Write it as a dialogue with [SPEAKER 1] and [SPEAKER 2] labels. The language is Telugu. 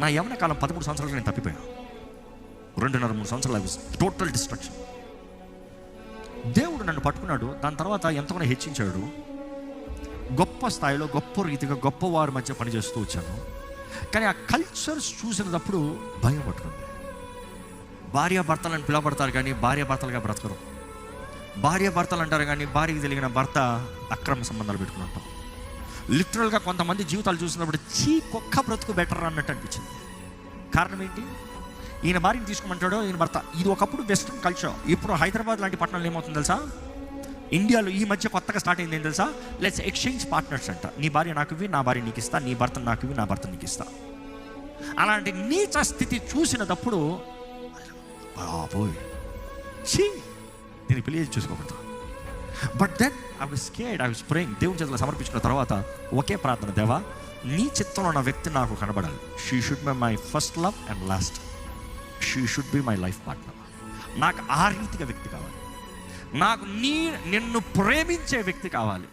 [SPEAKER 1] నా యవ్వన కాలం 13 సంవత్సరాలు నేను తప్పిపోయాను. 2.5-3 సంవత్సరాలు అవి టోటల్ డిస్ట్రక్షన్. దేవుడు నన్ను పట్టుకున్నాడు. దాని తర్వాత ఎంతగానో హెచ్చించాడు. గొప్ప స్థాయిలో, గొప్ప రీతిగా, గొప్పవారి మధ్య పనిచేస్తూ వచ్చాను. కానీ ఆ కల్చర్స్ చూసినప్పుడు భయం పట్టుకుంది. భార్యాభర్తలను పిలవబడతారు కానీ భార్యాభర్తలుగా బ్రతకరు. భార్యాభర్తలు అంటారు కానీ భార్యకి తెలిగిన భర్త అక్రమ సంబంధాలు పెట్టుకుని ఉంటాం. లిటరల్గా కొంతమంది జీవితాలు చూసినప్పుడు కుక్క బ్రతుకు బెటర్ అన్నట్టు అనిపించింది. కారణం ఏంటి? ఈయన భార్యని తీసుకోమంటాడో ఈయన భర్త. ఇది ఒకప్పుడు వెస్ట్రన్ కల్చర్. ఇప్పుడు హైదరాబాద్ లాంటి పట్టణంలో ఏమవుతుంది తెలుసా? ఇండియాలో ఈ మధ్య కొత్తగా స్టార్ట్ అయింది ఏం తెలుసా? లెట్స్ ఎక్స్చేంజ్ పార్ట్నర్స్ అంట. నీ భార్య నాకు ఇవి, నా భార్య నీకు ఇస్తా. నీ భర్త నాకు ఇవి, నా భర్త నీకు ఇస్తా. అలాంటి నీచ స్థితి చూసినప్పుడు బాబోయ్ దీన్ని పెళ్లి చూసుకోకూడదు. But then I was scared, I was praying. దేవుని చేతుల్లో సమర్పించిన తర్వాత ఒకే ప్రార్థన, దేవా నీ చిత్తంలో ఉన్న వ్యక్తి నాకు కనబడాలి. She should be my first love and last. She should be my life partner. నాకు ఆ రీతిగా వ్యక్తి కావాలి. నాకు నిన్ను ప్రేమించే వ్యక్తి కావాలి.